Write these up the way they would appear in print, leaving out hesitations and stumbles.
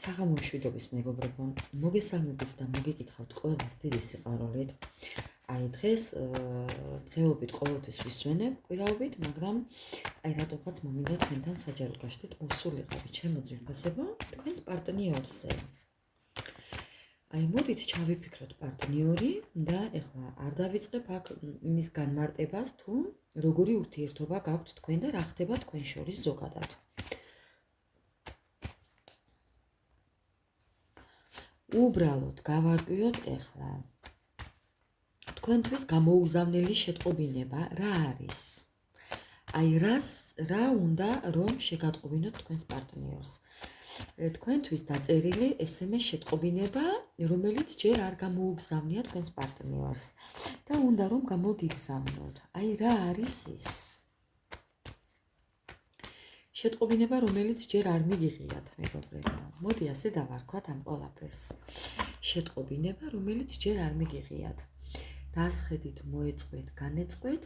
საღამოშვიდობის მეგობრებო, მოგესალმებით და მოგეკითხავთ ყველას დიდი სიყვარულით. აი დღეობით ყოველთვის ვისვენებ კვირაობით, მაგრამ აი რატომღაც მომინდა თქვენთან საჯარო გაშთით მოსულიყავი ჩემო ძვირფასებო თქვენს პარტნიორზე. აი მოდით ჩავიფიქროთ პარტნიორი და ეხლა არ დავიწყებ აქ იმის განმარტებას თუ როგორი ურთიერთობა გაქვთ თქვენ და რა ხდება თქვენ შორის ზოგადად. უბრალოდ გავარკვიოთ ეხლა თქვენთვის გამოუგზავნელი შეტყობინება რა არის? აი რა უნდა რომ შეგატყობინოთ თქვენს პარტნიორს? თქვენთვის დაწერილი SMS შეტყობინება, რომელიც ჯერ არ გამოუგზავნია თქვენს პარტნიორს და უნდა რომ გამოგიგზავნოთ. აი რა არის ის? შეტყობინება, რომელიც ჯერ არ მიგიღიათ, მეგობრებო. მოდი ასე დავარქვათ ამ ყველაფერს. შეტყობინება, რომელიც ჯერ არ მიგიღიათ. დასხედით, მოეწყვეთ, განეწყვეთ,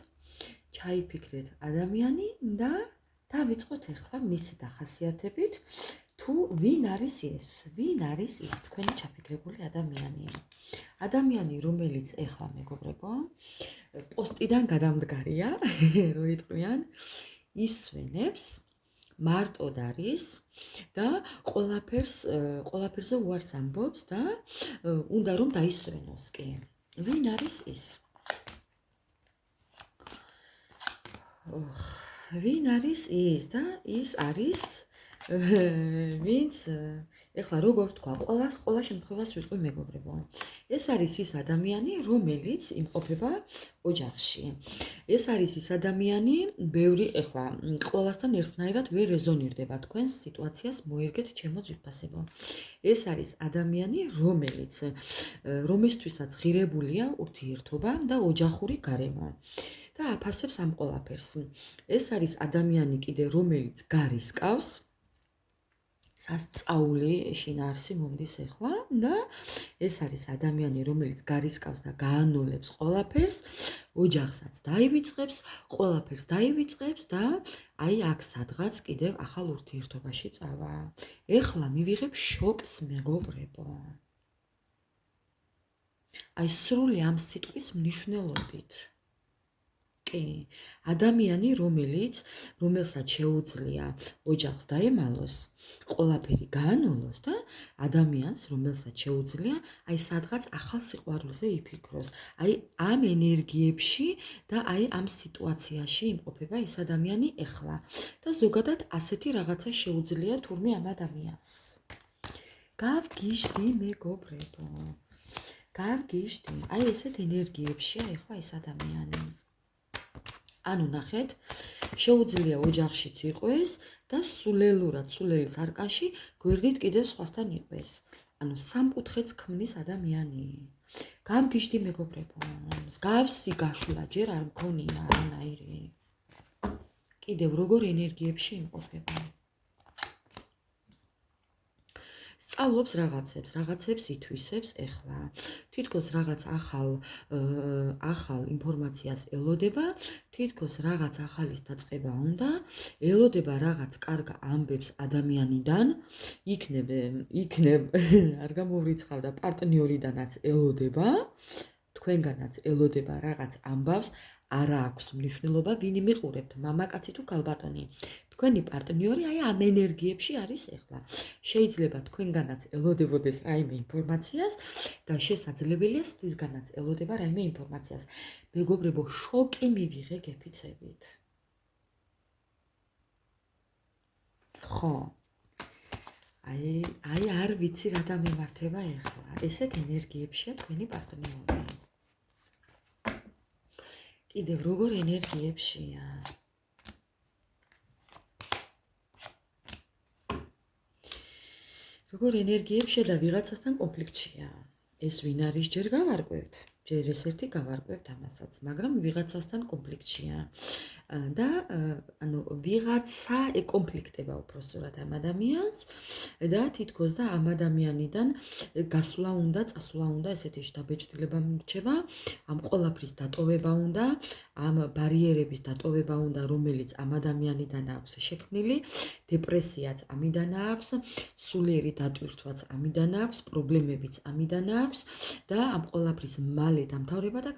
ჩაიფიქრეთ ადამიანი და დავიწყოთ ახლა მისი დახასიათებით, თუ ვინ არის ის თქვენი ჩაფიქრებული ადამიანი. ადამიანი, რომელიც ახლა მეგობრებო, პოსტიდან გადამდგარია, რო იტყვიან, ისვენებს, მარტოდ არის და ყველაფერზე უარს ამბობს და უნდა რომ დაისვენოს კი. ვინ არის ის? ვინ არის ის და ის არის ვინც ეხლა როგორ ვთქვა, ყველა შემთხვევას ვიტყვი მეგობრებო. ეს არის ის ადამიანი, რომელიც იმყოფება ოჯახში. ეს არის ის ადამიანი, ბევრი ეხლა ყველასთან ერთნაირად ვერ რეზონირდება თქვენს სიტუაციას მოერგეთ ჩემო ძვირფასებო. ეს არის ადამიანი, რომლისთვისაც ღირებულია ურთიერთობა და ოჯახური გარემო. და აფასებს ამ ყველაფერს. ეს არის ადამიანი კიდე, რომელიც გარისკავს, სასწაული შინაარსი მომდის ახლა და ეს არის ადამიანი, რომელიც გარისკავს და გაანოლებს ყველაფერს, ოჯახსაც დაივიწყებს, ყველაფერს დაივიწყებს და აი აქ სადღაც კიდევ ახალ ურთიერთობაში წავა. ეხლა მივიღებ შოკს მეგობრებო. აი სრული ამ სიტყვის მნიშვნელობით. კი, ადამიანი, რომელსაც შეუძლია ოჯახს დაემალოს, ყველაფერი გაანოლოს და ადამიანს, რომელსაც შეუძლია აი სადღაც ახალ სიყვარულზე იფიქროს. აი ამ ენერგიებში და აი ამ სიტუაციაში იმყოფება ეს ადამიანი ეხლა და ზოგადად ასეთი რაღაცა შეუძლია თურმე ამ ადამიანს. გავგიჟდი მეგობრებო. გავგიჟდი. აი ესეთ ენერგიებშია ეხლა ეს ადამიანი. ანუ ნახეთ, შეუძლია ოჯახშიც იყოს და სულილის არკანში გვერდით კიდევ სხვასთან იყოს. ანუ სამკუთხედს ქმნის ადამიანი. გავგიჟდი მეგობრებო. მსგავსი გაშლა ჯერ არ მქონია არანაირი. კიდევ როგორ ენერგიებში იმყოფება. სწავლობს რაღაცებს ითვისებს ეხლა. თითქოს რაღაც ახალ ინფორმაციას ელოდება, თითქოს რაღაც ახალის დაწყება უნდა, ელოდება რაღაც კარგ ამბებს ადამიანიდან, იქნებ არ გამოვრიცხავდა პარტნიორიდანაც ელოდება, თქვენგანაც ელოდება რაღაც ამბავს, არა აქვს მნიშვნელობა, ვინ იმიყურებთ, მამაკაცი თუ ქალბატონი. თქვენი პარტნიორი აი ამ ენერგიებში არის ეხლა. შეიძლება თქვენგანაც ელოდებოდეს რაიმე ინფორმაციას და შესაძლებელია სხვისგანაც ელოდება რაიმე ინფორმაციას. მეგობრებო, შოკი მივიღე გეფიცებით. ხო. აი არ ვიცი რა დამემართება ეხლა. ესეთ ენერგიებშია თქვენი პარტნიორი. კიდევ როგორ ენერგიებშია? როგორ ენერგიებშია და ვიღაცასთან კონფლიქტშია. ეს ვინ არის ჯერ გავარკვევთ. ჯერ ეს ერთი გავარკვევთ ამასაც, მაგრამ ვიღაცასთან კონფლიქტშია. და ანუ ვიღაცა ეკონფლიქტება უпроსტად ამ ადამიანს და თითქოს და ამ ადამიანიდან გასვლა უნდა, წასვლა უნდა, ესეთი შთაბეჭდილება მრჩება, ამ ყველაფრის დატოვება უნდა, ამ ბარიერების დატოვება უნდა, რომელიც ამ ადამიანიდან აქვს შექმნილი, დეპრესიაც ამიდან აქვს, სულიერი დატვირთვაც ამიდან აქვს, პრობლემებიც ამიდან აქვს და ამ ყველაფრის მალე დამთავრება და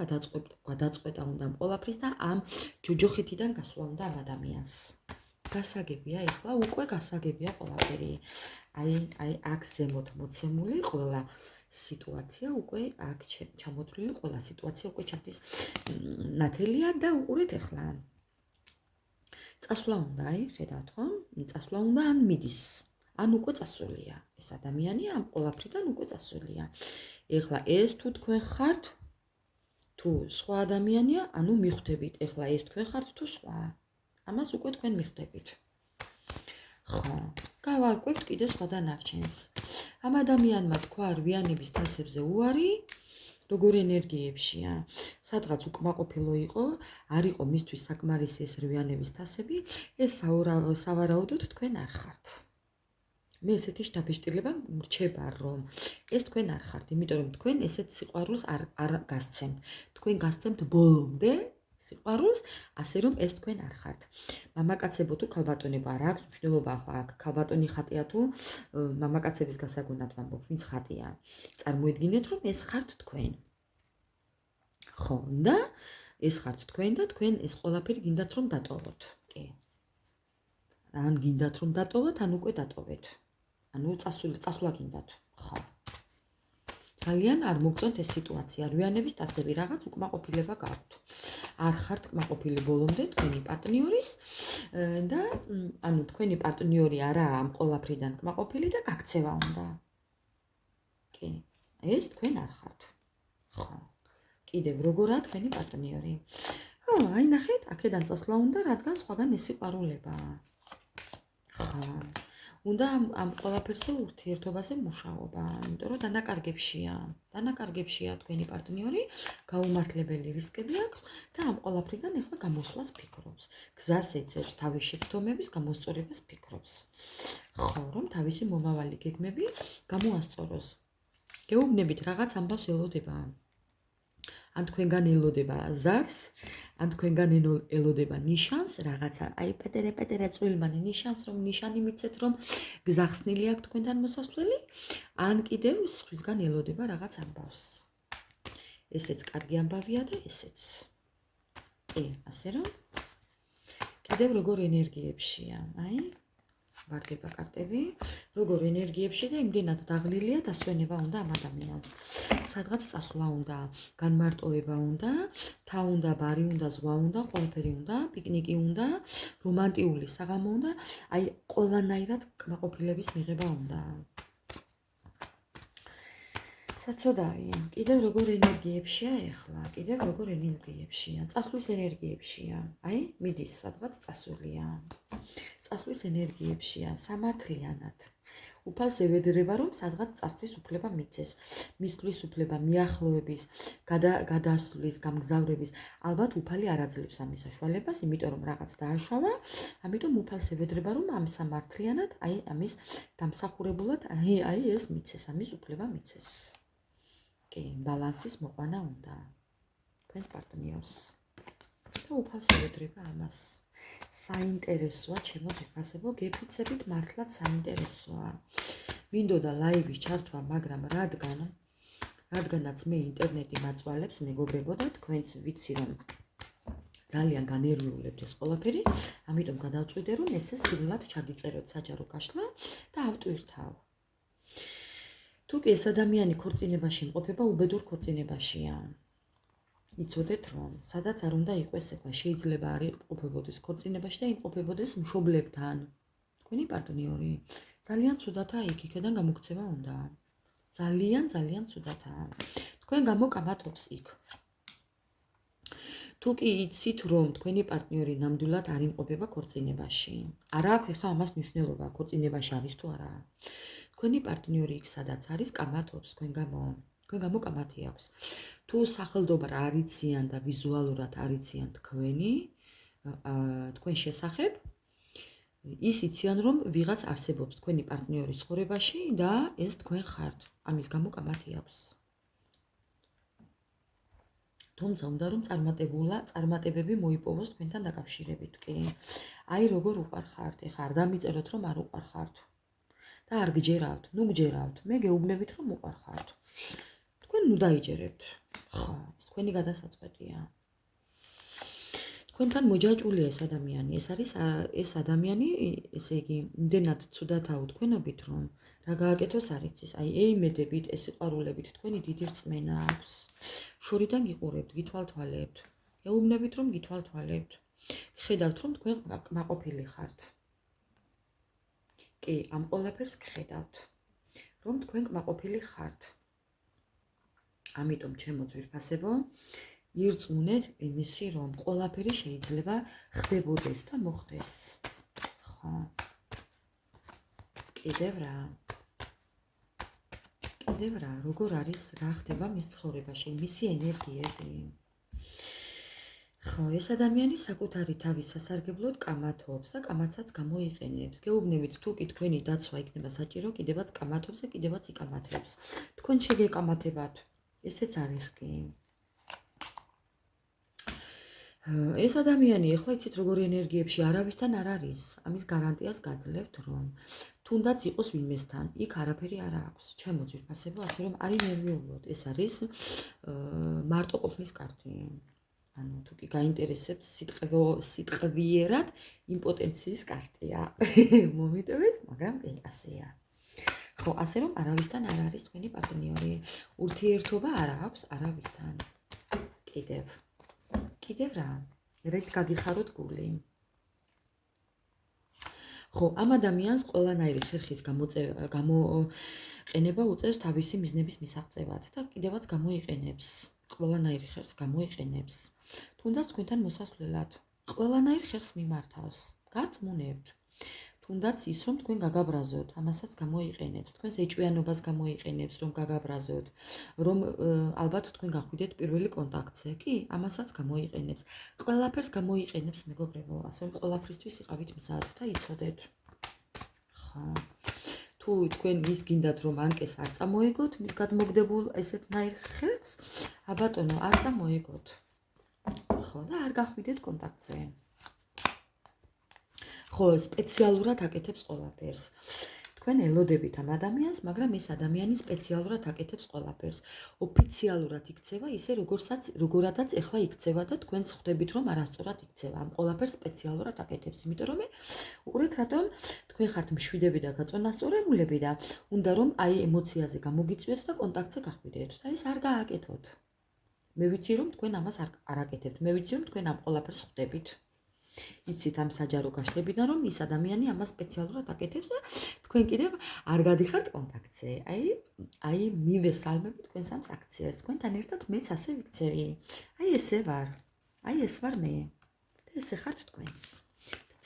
გადაწყვეტა უნდა ამ ყველაფრის და ამ ჯოჯოხეთიდან გასვლა უნდა ამ ადამიანს. გასაგებია, ეხლა უკვე გასაგებია ყველაფერი. აი აქ ზემოთ მოცემული ყველა სიტუაცია უკვე აქ ჩამოთვლილი ყველა სიტუაცია უკვე ჩამთის ნათელია და უყურეთ ეხლა. წასვლა უნდა, აი, ხედავთ ხო? წასვლა უნდა ან მიდის. ან უკვე წასულია. ეს ადამიანი ამ ყველაფრიდან უკვე წასულია. ეხლა ეს თუ თქვენ ხართ თუ სხვა ადამიანია, ანუ მიხვდებით, ეხლა ეს თქვენ ხართ თუ სხვა. ამას უკვე თქვენ მიხვდებით. ხო, გავარკვევთ კიდე სხვა დანარჩენს. ამ ადამიანმა თქვა რვიანების თასებზე უარი, როგორ ენერგიებშია. სადღაც უკმაყოფილო იყო, არ იყო მისთვის საკმარისი ეს რვიანების თასები, ეს სავარაუდოდ თქვენ არ ხართ. მე ესეთი შთაბეჭდილება მრჩება, რომ ეს თქვენ არ ხართ, იმიტომ რომ თქვენ ესეთ სიყვარულს არ გასცემთ. თქვენ გასცემთ ბოლომდე სიყვარულს, ასე რომ ეს თქვენ არ ხართ. მამაკაცებო თუ ქალბატონებო, არ აქვს მნიშვნელობა ახლა აქ ქალბატონი ხატია თუ მამაკაცების გასაგონად ვამბობ, ვინც ხატია. წარმოიდგინეთ, რომ ეს ხართ თქვენ. ხო, და ეს ხართ თქვენ და თქვენ ეს ყველაფერი გინდათ რომ დატოვოთ. კი. ან გინდათ რომ დატოვოთ, ან უკვე დატოვეთ. ანუ წასვლა გინდათ. ხო. ძალიან არ მოგწონთ ეს სიტუაცია, რვიანების თასები რაღაც უკმაყოფილება გაქვთ. არ ხართ კმაყოფილი ბოლომდე თქვენი პარტნიორის და ანუ თქვენი პარტნიორი არაა ამ ყველაფრიდან კმაყოფილი და გაქცევა უნდა. კი, ეს თქვენ არ ხართ. ხო. კიდევ როგორაა თქვენი პარტნიორი? ხო, აი ნახეთ, აქედან წასვლა უნდა, რადგან სხვაგან ეს სიყვარულებაა. ხო. უნდა ამ ყველაფერზე ურთიერთობაზე მუშაობა, იმიტომ რომ დანაკარგებშია თქვენი პარტნიორი, გაუმართლებელი რისკები აქვს და ამ ყველაფრიდან ეხლა გამოსვლას ფიქრობს. გზას ეძებს, თავის შეცდომების გამოსწორებას ფიქრობს. ხო, რომ თავისი მომავალი გეგმები გამოასწოროს. გეუბნებით რაღაც ამბავს ელოდება. ან თქვენგან ელოდება ზარს, ან თქვენგან ელოდება ნიშანს, რაღაცა, აი პეტერე წვრილმანი ნიშანს, რომ ნიშანი მიცეთ, რომ გზახსნილი აქვს თქვენთან მოსასვლელი, ან კიდევ სხვისგან ელოდება რაღაც ამბავს. ესეც კარგი ამბავია და ესეც. ასე რომ კიდევ როგორ ენერგიებშია, აი ვარდება კარტები, როგორ ენერგიებში და იმდენად დაღლილია დასვენება უნდა ამ ადამიანს. სადღაც წასვლა უნდა, განმარტოება უნდა, თა უნდა, ბარი უნდა, ზღვა უნდა, ყველაფერი უნდა, პიკნიკი უნდა, რომანტიული საღამო უნდა, აი ყველანაირად კმაყოფილების მიღება უნდა. საცოდავი, კიდევ როგორ ენერგიებშია ეხლა, კიდევ როგორ ენერგიებშია, წასვლის ენერგიებშია, აი მიდის სადღაც წასულია. წასვლის ენერგიებშია, სამართლიანად. უფალს ევედრება, რომ სადღაც წასვლის უფლება მიცეს. მისვლის უფლება, მიახლოების, გადასვლის, გამგზავრების, ალბათ უფალი არ აძლევს ამის საშუალებას, იმიტომ რომ რაღაც დააშავა, ამიტომ უფალს ევედრება, რომ ამ სამართლიანად, აი ამის დამსახურებულად, აი ეს მიცეს, ამის უფლება მიცეს. კი, ბალანსის მოყვანა უნდა. თქვენს პარტნიორს. და უფალს ევედრება ამას. საინტერესოა ჩემო ძვირფასებო, გეფიცებით მართლაც საინტერესოა. მინდოდა ლაივის ჩართვა, მაგრამ რადგანაც მე ინტერნეტი მაწვალებს, მეგობრებო და თქვენც ვიცი რომ ძალიან განერვიულებთ ეს ყველაფერი, ამიტომ გადავწყვიტე რომ ესე სრულად ჩაგიწეროთ საჯარო გაშლა და ავტვირთავ. თუ კი ეს ადამიანი ქორწინებაში იმყოფება, უბედურ ქორწინებაშია. იცოდეთ რომ სადაც არ უნდა იყოს ეხლა შეიძლება არ იმყოფებოდეს ქორწინებაში და იმყოფებოდეს მშობლებთან. თქვენი პარტნიორი ძალიან ცუდათაა იქ, იქიდან გამოგცემა უნდა. ძალიან ცუდათაა. თქვენ გამოკამათობს იქ. თუ კი იცით რომ თქვენი პარტნიორი ნამდვილად არ იმყოფება ქორწინებაში. არა აქვს ეხლა ამას მნიშვნელობა, ქორწინებაში არის თუ არა. თქვენი პარტნიორი იქ სადაც არის, კამათობს თქვენ გამო. თქვენ გამოკამათი აქვს. თუ სახელდობრ არიციან და ვიზუალურად არიციან თქვენი თქვენ შესახებ, ის იციან რომ ვიღაც არსებობს თქვენი პარტნიორის ცხოვრებაში და ეს თქვენ ხართ. ამის გამო კამათი აქვს. თუმცა უნდა რომ წარმატებები მოიპოვოს თქვენთან დაკავშირებით კი. აი როგორ უყარხართ, ეხა არ დამიწეროთ რომ არ უყარხართ. და არ გჯერავთ, ნუ გჯერავთ, მე გეუბნებით რომ უყარხართ. თქვენ ნუ დაიჯერებთ. ხო, ეს თქვენი გადასაწყვეტია. თქვენთან მოჯაჭვულია ეს ადამიანი, ეს ადამიანი, ესე იგი, იმდენად ცუდად აუთქვენობით რომ რა გააკეთოს არ იცის. აი, ეიმედებით, ეს სიყვარულებით თქვენი დიდი რწმენა აქვს. შორიდან გიყურებთ, გითვალთვალებთ. ეუბნებით რომ გითვალთვალებთ. ხედავთ რომ თქვენ კმაყოფილი ხართ. კი, ამ ყველაფერს გხედავთ, რომ თქვენ კმაყოფილი ხართ. ამიტომ ჩემო ძვირფასებო, ირწმუნეთ იმისი, რომ ყველაფერი შეიძლება ხდებოდეს და მოხდეს. ხო. კიდევ რა, როგორ არის, რა ხდება მის ცხოვრებაში, მისი ენერგიები. ხო, ეს ადამიანი საკუთარი თავის სასარგებლოდ კამათობს და კამათსაც გამოიყენებს. გეუბნებით, თუ კი თქვენი დაცვა იქნება საჭირო, კიდევაც კამათობს და კიდევაც იკამათებს. თქვენ შეგეკამათებათ. ესეც არის კი. ეს ადამიანი ახლა იცით როგორი ენერგიებში არავისთან არ არის. ამის გარანტიას გაძლევთ რომ თუნდაც იყოს ვინმესთან, იქ არაფერი არ აქვს. ჩემო ძვირფასებო, ასე რომ არის ნერვიულოდ. ეს არის მარტო ყოფნის კარტი. ანუ თუ კი გაინტერესებთ სიტყვიერად იმპოტენციის კარტია. მომიტევით, მაგრამ კი ასეა. ხო, ასე რომ არავისთან არ არის თქვენი პარტნიორი. ურთიერთობა არ აქვს არავისთან. კიდევ რა? რედ გაგიხაროთ გული. ხო, ამ ადამიანს ყველანაირი ხერხის გამოყენება უწევს თავისი მიზნების მისაღწევად და კიდევაც გამოიყენებს. ყველანაირი ხერხს გამოიყენებს. თუნდაც თქვენთან მოსასვლელად. ყველანაირ ხერხს მიმართავს. გარწმუნებთ. თუნდაც ის რომ თქვენ გაგაბრაზოთ, ამასაც გამოიყენებს. თქვენს ეჭვიანობას გამოიყენებს, რომ გაგაბრაზოთ, რომ ალბათ თქვენ გახვიდეთ პირველი კონტაქტზე, კი? ამასაც გამოიყენებს. ყველაფერს გამოიყენებს, მეგობრებო, ასე რომ ყველაფრისთვის იყავით მზად და იცოდეთ. ხო. თუ თქვენ ის გინდათ რომ ანკეს არ წამოეგოთ, მის გადმოგდებულ ესეთნაირ ხერხს, აბატონო, არ წამოეგოთ. ხო, და არ გახვიდეთ კონტაქტზე. ხო, სპეციალურად აკეთებს ყველაფერს. თქვენ ელოდებით ამ ადამიანს, მაგრამ ეს ადამიანი სპეციალურად აკეთებს ყველაფერს. ოფიციალურად იქცევა ისე, როგორადაც ეხლა იქცევა და თქვენც ხვდებით რომ არასწორად იქცევა. ამ ყველაფერს სპეციალურად აკეთებს, იმიტომ რომ უყურეთ რატომ თქვენ ხართ მშვიდები და გაწონასწორებულები და უნდა რომ აი ემოციაზე გამოგიწვიოთ და კონტაქტზე გახვიდეთ და ეს არ გააკეთოთ. მე ვიცი რომ თქვენ ამას არ აკეთებთ. მე ვიცი რომ თქვენ ამ ყველაფერს ხვდებით. იცით ამ საჯარო გაშლებიდან რომ ის ადამიანი ამას სპეციალურად აკეთებს და თქვენ კიდევ არ გადიხართ კონტაქტზე. აი მივესალმები თქვენს ამ აქციას. თქვენთან ერთად მეც ასე ვიქცევი. ეს ვარ მე. და ესე ხართ თქვენს.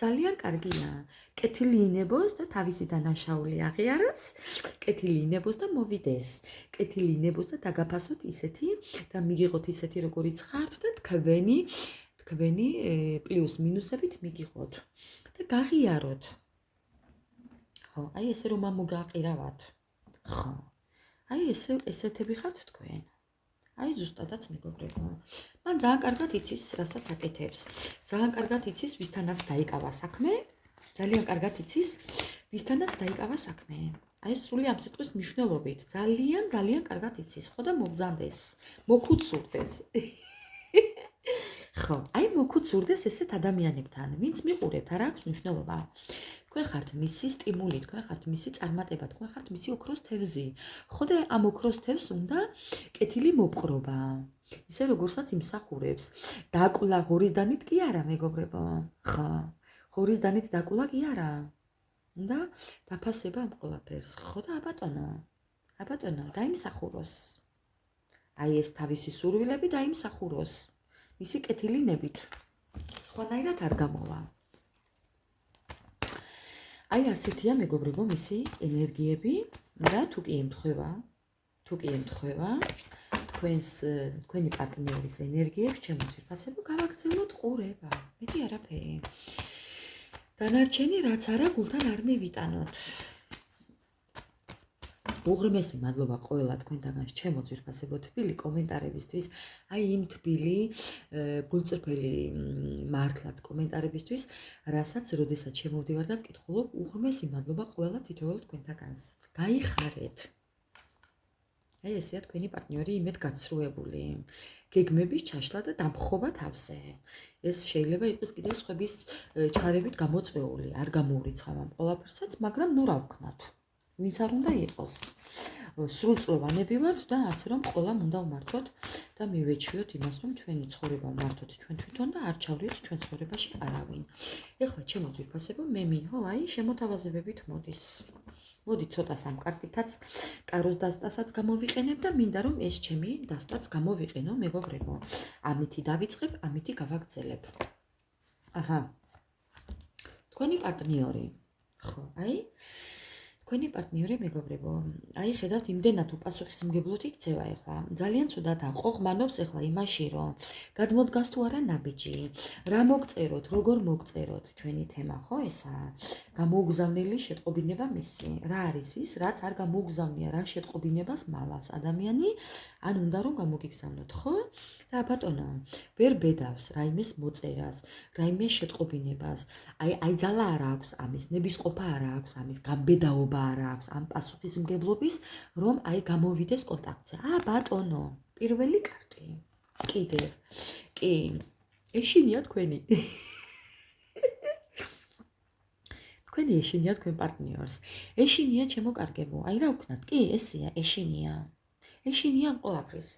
ძალიან კარგია. კეთილი ინებოს და თავისი დანაშაული აღიაროს. კეთილი ინებოს და მოვიდეს. კეთილი ინებოს და დაგაფასოთ ისეთი და მიგიღოთ ისეთი როგორიც ხართ და თქვენი პლუს მინუსებით მიგიღოთ და გაღიაროთ. ხო, აი ესე რომ მოგაყირავათ. ხო. აი ესეთები ხართ თქვენ. აი ზუსტადაც მეგობრებო. მან ძალიან კარგად იცის, რასაც აკეთებს. ძალიან კარგად იცის, ვისთანაც დაიკავა საქმე. ძალიან კარგად იცის, ვისთანაც დაიკავა საქმე. აი სრული ამ სიტყვის მნიშვნელობით. ძალიან კარგად იცის, ხო და მობძანდეს, მოგუცურდეს. ხო, აი მოგუცურდეს ესეთ ადამიანებთან, ვინც მიყურებთ, არ აქვს მნიშვნელობა. თქვენ ხართ მისი სტიმული, თქვენ ხართ მისი წარმატება, თქვენ ხართ მისი ოქროს თევზი. ხო და ამ ოქროს თევზს უნდა კეთილი მოპყრობა. ისე როგორცაც იმსახურებს. დაკლა ღორის დანით კი არა, მეგობრებო. ხო. ღორის დანით დაკლა კი არა. უნდა დაფასება ამ ყველაფერს. ხო და აბატონო, დაიმსახუროს. აი ეს თავისი სურვილები დაიმსახუროს. მისი კეთილინებით. სხვანაირად არ გამოვა. აი ასეთია მეგობრებო მისი ენერგიები და თუ კი ემთხვევა თუ კი ემთხვევა თქვენი პარტნიორის ენერგიებს ჩემო ძვირფასებო გავაგრძელოთ ყურება, მეტი არაფერი. დანარჩენი რაც არა გულთან არ მივიტანოთ. უღრმესი მადლობა ყველა თქვენთაგანს ჩემო ძვირფასებო თბილი კომენტარებისთვის, აი იმ თბილი გულწრფელი მართლაც კომენტარებისთვის, რასაც როდესაც შემოვდივარ და ვკითხულობ, უღრმესი მადლობა ყველა თითოეულ თქვენთაგანს. გაიხარეთ. აი ესეა თქვენი პარტნიორი იმედ გაცრუებული. გეგმების ჩაშლა და დამხობა თავზე. ეს შეიძლება იყოს კიდევ სხვების ჩარებით გამოწვეული, არ გამოურიცხავ ამ ყველაფერსაც, მაგრამ ნუ რა ვქნათ. ვინც არ უნდა იყოს. სრულწლოვანები ვართ და ასე რომ ყველამ უნდა ვმართოთ და მივეჩვიოთ იმას, რომ ჩვენი ცხოვრება ვმართოთ ჩვენ თვითონ და არ ჩავდიოთ ჩვენ ცხოვრებაში არავინ. ეხლა ჩემო ძვირფასებო, მე მინდა, აი შემოთავაზებებით მოდის. მოდი ცოტა სამკარგითაც, კაროს დასტასაც გამოვიყენებ და მინდა რომ ეს ჩემი დასტაც გამოვიყენო, მეგობრებო. ამითი დავიწყებ, ამითი გავაგრძელებ. აჰა. თქვენი პარტნიორი. ხო, აი თქვენი პარტნიორი მეგობრებო, აი ხედავთ იმდენად უპასუხისმგებლოდ იქცევა ეხლა. ძალიან ცუდად აყოღმანობს ეხლა იმაში, რომ გადმოდგას თუ არა ნაბიჯი. რა მოგწეროთ, როგორ მოგწეროთ ჩვენი თემა, ხო ესა? გამოუგზავნელი შეტყობინება მისი. რა არის ის, რაც არ გამოუგზავნია, რა შეტყობინებას მალავს ადამიანი, ან უნდა რომ გამოგიგზავნოთ, ხო? და ბატონო, ვერ ბედავს რაიმეს მოწერას, რაიმეს შეტყობინებას. აი ძალა არ აქვს ამის, ნებისყოფა არ აქვს ამის, გამბედაობა არ აქვს ამ პასუხისმგებლობის, რომ აი გამოვიდეს კონტაქტზე. ბატონო, პირველი კარტი. კიდევ. კი. ეშინია თქვენი. თქვენი ეშინია თქვენ პარტნიორს. ეშინია ჩემო კარგებო. აი რა ვქნათ? კი, ესეა, ეშინია. ეშინია ყველაფრის.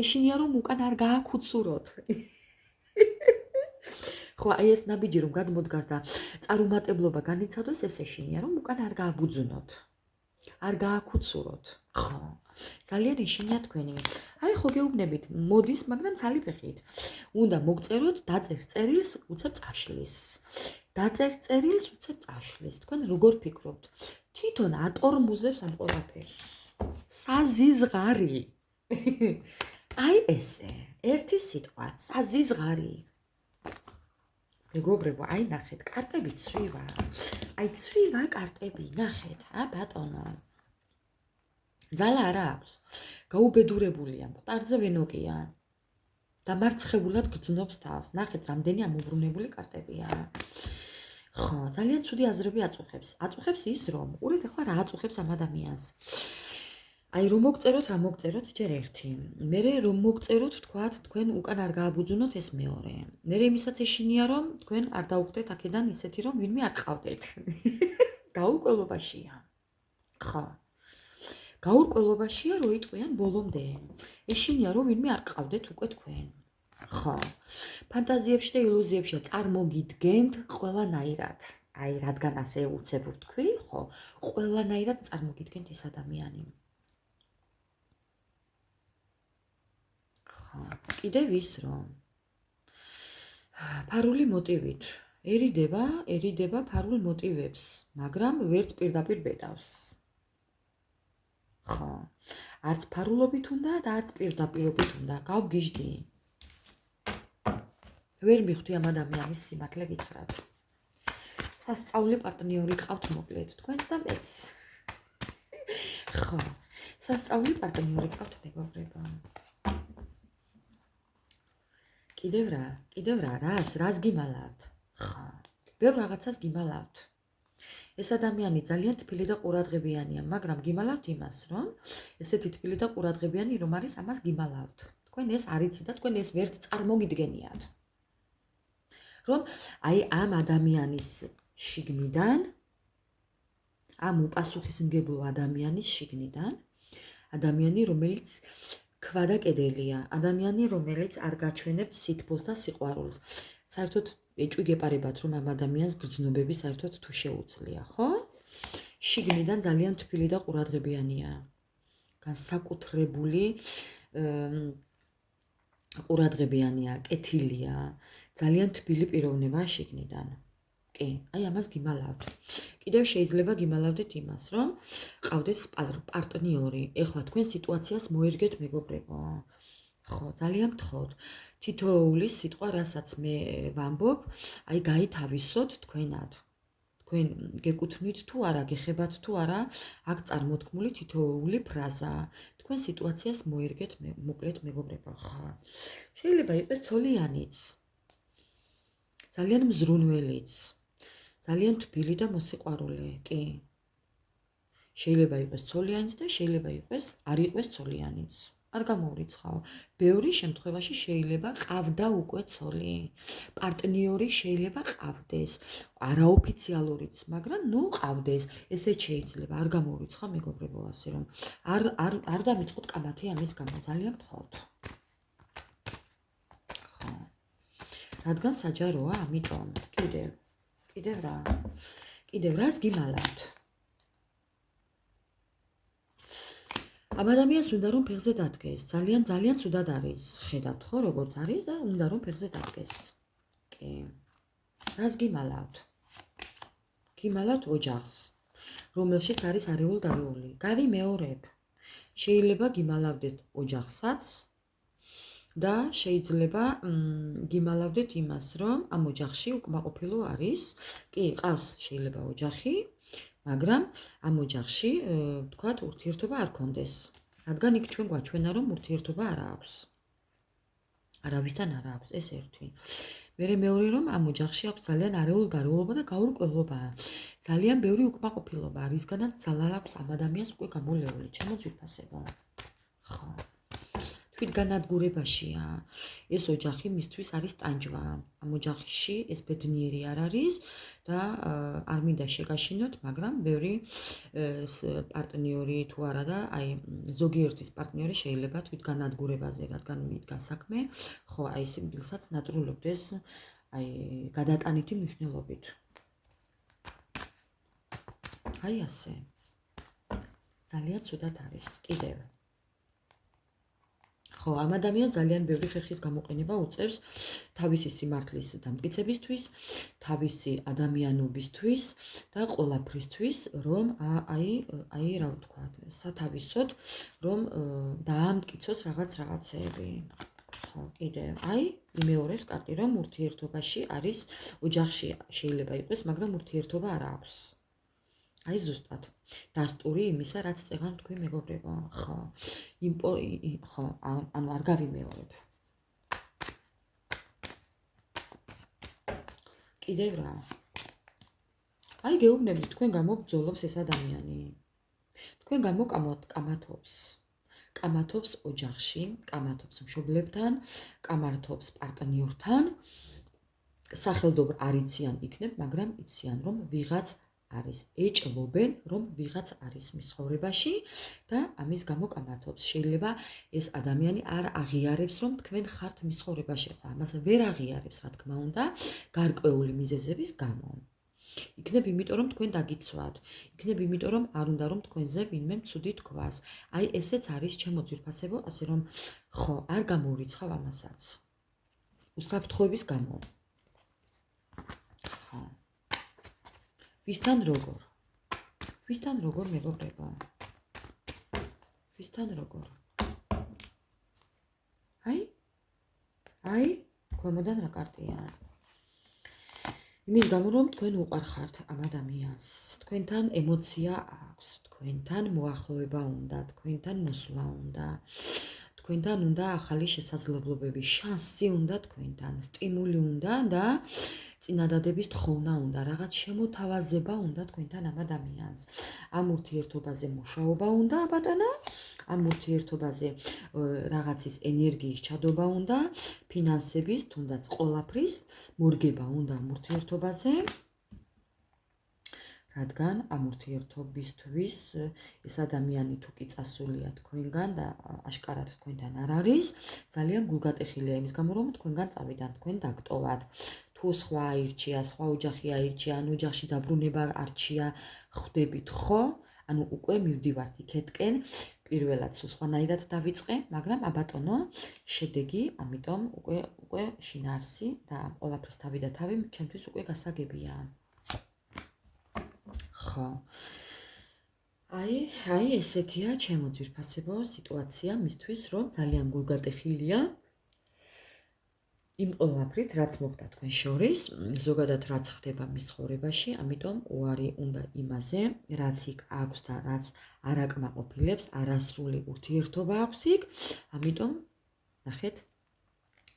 ეშინია რომ უკან არ გააქუცუროთ. ხო, აი ეს ნაბიჯი რომ გადმოდგას და წარუმატებლობა განიცადოს, ეს ეშინია რომ უკან არ გააბუძუნოთ. არ გააქუცუროთ. ხო. ძალიან ეშინია თქვენი. აი ხო გეუბნებით, მოდის, მაგრამ ცალი ფეხით. უნდა მოგწეროთ დაწერ წერილს, უცებ წაშლის. დაწერ წერილს, უცებ წაშლის. თქვენ როგორ ფიქრობთ? თვითონ ატორმუზებს ამ ყველაფერს. საზიზღარი. აი ესე, ერთი სიტყვა, საზიზღარი. მეგობრებო, აი ნახეთ, კარტები ცვივა. აი ცვივა კარტები, ნახეთ, ბატონო. ძალა არა აქვს. გაუბედურებულია, მყარზე ვენოკია. დამარცხებულად გრძნობს თავს. ნახეთ, რამდენი ამობრუნებული კარტებია. ხო, ძალიან ცუდი აზრები აწუხებს. აწუხებს ის, რომ ყურეთ ახლა რა აწუხებს ამ ადამიანს. აი რომ მოგწეროთ, რა მოგწეროთ, ჯერ ერთი. მერე რომ მოგწეროთ, თქვათ, თქვენ უკან არ გააბუძუნოთ, ეს მეორე. მერე იმისაც ეშინია, რომ თქვენ არ დაუხდეთ აქედან ისეთი, რომ ვინმე არ ყავდეთ. გაურკვევლობაშია. ხო. გაურკვევლობაშია, რო იტყვიან ბოლომდე. ეშინია, რომ ვინმე არ ყავდეთ უკვე თქვენ. ხო. ფანტაზიებში და ილუზიებში წარმოგიდგენთ ყველანაირად. აი, რადგან ასე უცებ ვთქვი, ხო, ყველანაირად წარმოგიდგენთ ეს ადამიანი. ხო, კიდევ ის, რომ ფარული მოტივით ერიდება ფარულ მოტივებს, მაგრამ ვერც პირდაპირ ბედავს. ხო, არც ფარულობით უნდა და არც პირდაპირობით უნდა, გავგიჟდი. ვერ მიხვდი ამ ადამიანის სიმართლე გითხრათ. სასწაული პარტნიორი ყავთ მოკლედ, თქვენს და მეც. ხო, სასწაული პარტნიორი ყავთ მეგობრებო. კიდევ რა, რას გიმალავთ? ხო, ბევრ რაღაცას გიმალავთ. ეს ადამიანი ძალიან თბილი და ყურადღებიანია, მაგრამ გიმალავთ იმას, რომ ესეთი თბილი და ყურადღებიანი რომ არის, ამას გიმალავთ. თქვენ ეს არ იცით და თქვენ ეს ვერც წარმოგიდგენიათ. რომ აი ამ ადამიანის შიგნიდან, ამ უპასუხისმგებლო ადამიანის შიგნიდან, ადამიანი, რომელიც ქვადაკედელია, ადამიანი, რომელიც არ გაჩვენებთ სითბოს და სიყვარულს. საერთოდ ეჭვი გეპარებათ, რომ ამ ადამიანს გრძნობები საერთოდ თუ შეუძლია, ხო? შიგნიდან ძალიან თბილი და ყურადღებიანია. განსაკუთრებული ყურადღებიანია, კეთილია, ძალიან თბილი პიროვნებაა შიგნიდან. კი, აი ამას გიმალავთ. კიდევ შეიძლება გიმალავდეთ იმას, რომ ყავდეთ პარტნიორი. ეხლა თქვენ სიტუაციას მოერგეთ მეგობრებო. ხო, ძალიან გთხოვთ. თითოეული სიტყვა, რასაც მე ვამბობ, აი გაითავისოთ თქვენად. თქვენ გეკუთვნით თუ არა, გეხებათ თუ არა, აქ წარმოთქმული თითოეული ფრაზა. თქვენ სიტუაციას მოერგეთ მოკლედ მეგობრებო, ხო. შეიძლება იყოს ცოლიანიც. ძალიან მზრუნველიც. ძალიან თბილი და მოსიყვარული, კი. შეიძლება იყოს ცოლიანიც და შეიძლება იყოს არ იყოს ცოლიანიც. არ გამოურიცხაო. ბევრი შემთხვევაში შეიძლება ყავდა უკვე ცოლი. პარტნიორი შეიძლება ყავდეს. არაოფიციალურიც, მაგრამ ნუ ყავდეს. ესეც შეიძლება. არ გამოურიცხა მეგობრებო, ასე რომ არ დავიწყოთ კამათი ამის გამო. ძალიან გთხოვთ. ხო. რადგან საჯაროა, ამიტომ კიდევ რა. კიდევ რას გიმალავთ? ამ ადამიანს უნდა რომ ფეხზე დადგეს. ძალიან ცუდად არის. ხედავთ ხო როგორც არის და უნდა რომ ფეხზე დადგეს. კი. რას გიმალავთ? გიმალავთ ოჯახს, რომელშიც არის არეულ-დარეული. გავიმეორებ. შეიძლება გიმალავდეთ ოჯახსაც და შეიძლება გიმალავდეთ იმას, რომ ამ ოჯახში უკმაყოფილო არის. კი, ყავს შეიძლება ოჯახი, მაგრამ ამ ოჯახში, თქვათ, ურთიერთობა არ კონდეს. რადგან იქ ჩვენ გვაჩვენა, რომ ურთიერთობა არ აქვს. არავისთან არ აქვს, ეს ერთი. მეორე რომ ამ ოჯახში აქვს ძალიან არეულ-დარეულობა და გაურკვევლობა. ძალიან ბევრი უკმაყოფილობა, რისგანაც ძალა აქვს ამ ადამიანს უკვე გამოლეული, ჩემოც ვიფასებო. ხო. თვითგანადგურებაშია. ეს ოჯახი მისთვის არის ტანჯვა. ამ ოჯახში ეს ბედნიერი არ არის და არ მინდა შეგაშინოთ, მაგრამ ბევრი პარტნიორი თუ არა და აი ზოგიერთის პარტნიორი შეიძლება თვითგანადგურებაზე, რადგან მიდგა საქმე, ხო, აი სიკვდილსაც ნატრულობდეს აი გადატანითი მნიშვნელობით. აი ასე. ძალიან ცუდად არის. კიდევ ხო, ამ ადამიანს ძალიან ბევრი ხერხის გამოყენება უწევს თავისი სიმართლის დამტკიცებისთვის, თავისი ადამიანობისთვის და ყველაფრისთვის, რომ აი რა ვთქვათ, სათავისოდ, რომ დაამტკიცოს რაღაცეები. ხო, კიდევ აი იმეორებს კარტი, რომ ურთიერთობაში არის, ოჯახში შეიძლება იყოს, მაგრამ ურთიერთობა არ აქვს. აი ზუსტად დასტური იმისა, რაც წევან თქვენ მეგობრებო, ხო. ხო, ანუ არ გავიმეორებ. კიდევ რა. აი გეუბნებით, თქვენ გამოგბრძოლობს ეს ადამიანი. თქვენ გამოკამათობს. კამათობს ოჯახში, კამათობს მშობლებთან, კამათობს პარტნიორთან. სახელდობრ არ იციან იქნებ, მაგრამ იციან, რომ ვიღაც არის. ეჭვობენ, რომ ვიღაც არის მის ცხოვრებაში და ამის გამო კამათობს. შეიძლება ეს ადამიანი არ აღიარებს, რომ თქვენ ხართ მის ცხოვრებაში. ხო, ამას ვერ აღიარებს, რა თქმა უნდა, გარკვეული მიზეზების გამო. იქნებ იმიტომ, რომ თქვენ დაგიცვათ. იქნებ იმიტომ, რომ არ უნდა რომ თქვენზე ვინმე ცუდი თქვას. აი ესეც არის ჩემო ძვირფასებო, ასე რომ ხო, არ გამოურიცხავ ამასაც. უსაფრთხოების გამო. ხო. ვისთან როგორ მეგობრებო? ვისთან როგორ? აი, ქვემოდან რა კარტია? იმის გამო, რომ თქვენ უყარხართ ამ ადამიანს, თქვენთან ემოცია აქვს, თქვენთან მოახლოება უნდა, თქვენთან მოსვლა უნდა, თქვენთან უნდა ახალი შესაძლებლობები, შანსი უნდა თქვენთან, სტიმული უნდა და წინადადების თხოვნა უნდა, რაღაც შემოთავაზება უნდა თქვენთან ამ ადამიანს. ამ ურთიერთობაზე მუშაობა უნდა, ბატონო, ამ ურთიერთობაზე რაღაცის ენერგიის ჩადობა უნდა, ფინანსების, თუნდაც ყველაფრის მორგება უნდა ამ ურთიერთობაზე. რადგან ამ ურთიერთობისთვის ეს ადამიანი თუ კი წასულია თქვენგან და აშკარად თქვენთან არ არის, ძალიან გულგატეხილია იმის გამო, რომ თქვენგან წავიდან, თქვენ დაგტოვათ. თუ სხვა აირჩია, სხვა ოჯახი აირჩია, ან ოჯახში დაბრუნება არჩია, ხვდებით ხო? ანუ უკვე მივდივართ იქეთკენ, პირველად სხვანაირად დავიწყე, მაგრამ აბატონო, შედეგი, ამიტომ უკვე შინაარსი და ყველაფრის თავი და თავი ჩემთვის უკვე გასაგებია. ხო. აი ესეთია ჩემო ძვირფასებო სიტუაცია მისთვის, რომ ძალიან გულგატეხილია იმ ყველაფრით, რაც მოხდა თქვენ შორის, ზოგადად რაც ხდება მის ცხოვრებაში, ამიტომ უარი უნდა იმაზე, რაც იქ აქვს და რაც არ აკმაყოფილებს, არასრული ურთიერთობა აქვს იქ, ამიტომ ნახეთ,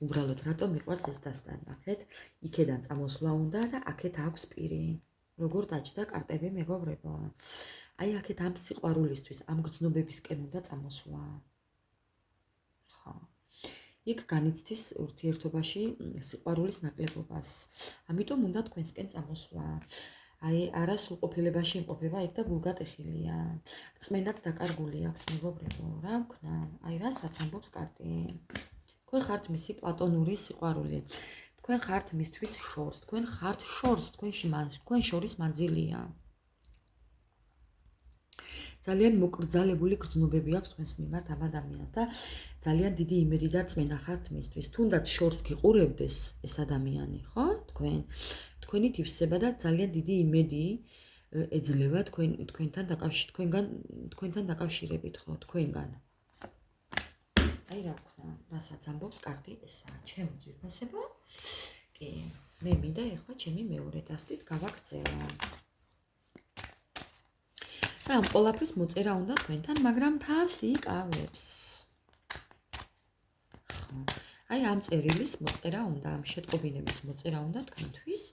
უბრალოდ რატომ მიყვარს ეს დასტან, ნახეთ, იქედან წამოსვლა უნდა და აქეთ აქვს პირი. როგორ დაჭდა კარტები მეგობრებო. აი აქეთ ამ სიყვარულისთვის, ამ გრძნობებისკენ უნდა წამოსვლა. ხო. იქ განიცდის ურთიერთობაში სიყვარულის ნაკლებობას. ამიტომ უნდა თქვენსკენ წამოსვლა. აი არასრულყოფილებაში იმყოფება იქ და გულგატეხილია. რწმენაც დაკარგული აქვს მეგობრებო, რა ვქნა? აი რასაც ამბობს კარტი. თქვენ ხართ მისი პლატონური სიყვარული. თქვენ ხართ მისთვის შორს, თქვენ ხართ შორს, თქვენ შორის მანძილია. ძალიან მოკრძალებული გრძნობები აქვს თქვენს მიმართ ამ ადამიანს და ძალიან დიდი იმედი და რწმენა ხართ მისთვის. თუნდაც შორს გიყურებდეს ეს ადამიანი, ხო? თქვენით ივსება და ძალიან დიდი იმედი ეძლევა თქვენთან დაკავშირებით, ხო, თქვენგან. აი რა ვქნა, რასაც ამბობს კარტი ესაა, ჩემო ძვირფასებო. კი, მე მინდა ეხლა ჩემი მეორე დასტით გავაქცევო. და ამ ყველაფრის მოწერა უნდა თქვენთან, მაგრამ თავს იკავებს. ხო. აი ამ წერილის მოწერა უნდა, ამ შეტყობინების მოწერა უნდა თქვენთვის,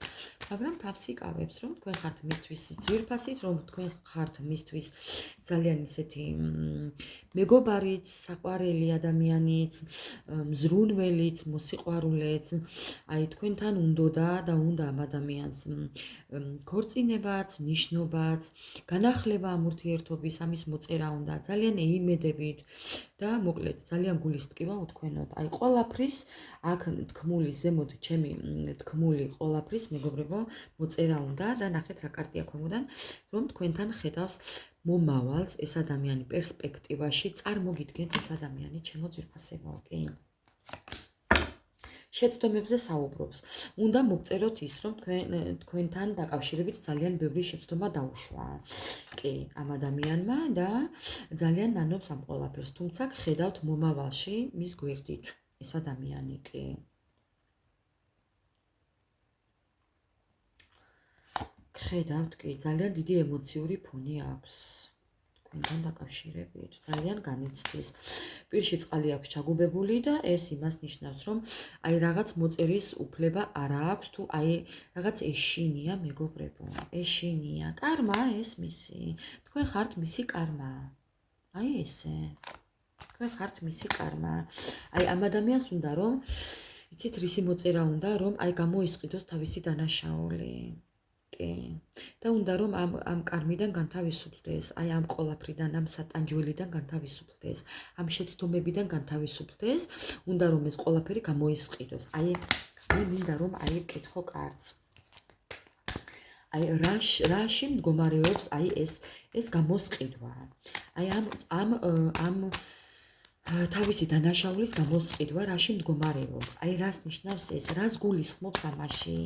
მაგრამ თავს იკავებს, რომ თქვენ ხართ მისთვის ძვირფასით, რომ თქვენ ხართ მისთვის ძალიან ისეთი მეგობარიც, საყვარელი ადამიანიც, მზრუნველიც, მოსიყვარულეც, აი თქვენთან უნდოდა და უნდა ამ ადამიანს ქორწინებაც, ნიშნობაც, განახლება ამ ურთიერთობის, ამის მოწერა უნდა, ძალიან ეიმედებით და მოკლედ ძალიან გულის ტკივა უთქვენოთ. აი ყველაფრის აქ თქმული ზემოთ ჩემი თქმული ყველაფრის მეგობრებო მოწერა უნდა და ნახეთ რა კარტია ქვემოდან, რომ თქვენთან ხედავს მომავალს ეს ადამიანი პერსპექტივაში, წარმოგიდგენთ ეს ადამიანი ჩემო ძვირფასებო, კი? შეცდომებზე საუბრობს. უნდა მოგწეროთ ის, რომ თქვენთან დაკავშირებით ძალიან ბევრი შეცდომა დაუშვა. კი, ამ ადამიანმა და ძალიან ნანობს ამ ყველაფერს, თუმცა ხედავთ მომავალში მის გვერდით ეს ადამიანი, კი. ხედავთ, კი, ძალიან დიდი ემოციური ფონი აქვს. თქვენთან დაკავშირებით, ძალიან განიცდის. პირში წყალი აქვს ჩაგუბებული და ეს იმას ნიშნავს, რომ აი რაღაც მოწერის უფლება არ აქვს თუ აი რაღაც ეშინია მეგობრებო, ეშინია. კარმა ეს მისი. თქვენ ხართ მისი კარმა. აი ესე. თქვენ ხართ მისი კარმა. აი ამ ადამიანს უნდა რომ იცით რისი მოწერა უნდა, რომ აი გამოისყიდოს თავისი დანაშაული. და უნდა რომ ამ კარმიდან განთავისუფლდეს, აი ამ ყოლაფრიდან, ამ სატანჯველიდან განთავისუფლდეს, ამ შეცდომებიდან განთავისუფლდეს, უნდა რომ ეს ყოლაფერი გამოისყიდოს. აი მინდა რომ აი კითხო კარტს. აი რაში მდგომარეობს აი ეს გამოსყიდვა. აი ამ თავისი დანაშაულის გამოსყიდვა რაში მდგომარეობს? აი რას ნიშნავს ეს? რას გულისხმობს ამაში?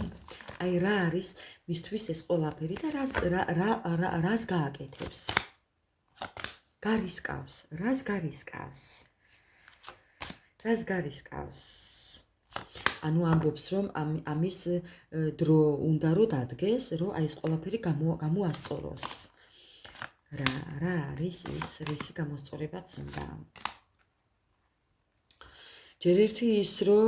აი რა არის მისთვის ეს ყველაფერი და რას გააკეთებს? გარისკავს, რას გარისკავს? რას გარისკავს? ანუ ამბობს რომ ამის დრო უნდა რომ დადგეს, რომ აი ეს ყველაფერი გამოასწოროს. რა არის ის რისი გამოსწორებაც უნდა? ჯერ ერთი ის რომ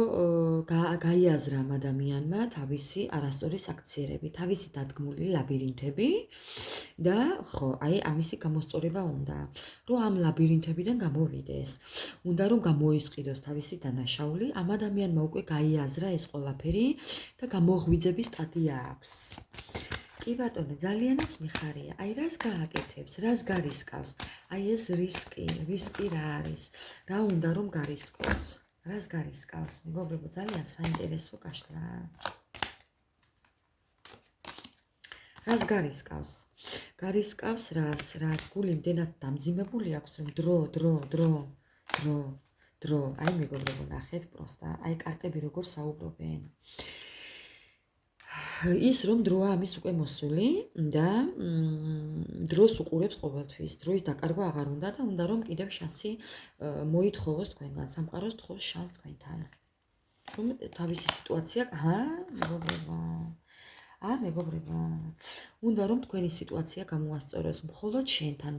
გაიაზრა ამ ადამიანმა თავისი არასწორი საქციელები, თავისი დადგმული ლაბირინთები და ხო, აი ამისი გამოსწორება უნდა, რომ ამ ლაბირინთებიდან გამოვიდეს. უნდა რომ გამოისყიდოს თავისი დანაშაული, ამ ადამიანმა უკვე გაიაზრა ეს ყველაფერი და გამოღვიძების სტადია აქვს. კი ბატონო, ძალიანაც მიხარია. აი რას გააკეთებს, რას გარისკავს? აი ეს რისკი რა არის? რა უნდა რომ გარისკოს? რას გარისკავს? მეგობრებო, ძალიან საინტერესო გაშლა. რას გარისკავს? გარისკავს რას გული იმდენად დამძიმებული აქვს, რომ დრო. აი მეგობრებო, ნახეთ პროსტა. აი კარტები როგორ საუბრობენ. ის რომ დროა ამის უკვე მოსული და დროს უყურებს ყოველთვის. დროის დაკარგვა აღარ უნდა და უნდა რომ კიდევ შანსი მოითხოვოს თქვენგან, სამყაროს თხოვს შანსს თქვენთან. რომ თავისი სიტუაცია, მეგობრებო. უნდა რომ თქვენი სიტუაცია გამოასწოროს მხოლოდ შენთან,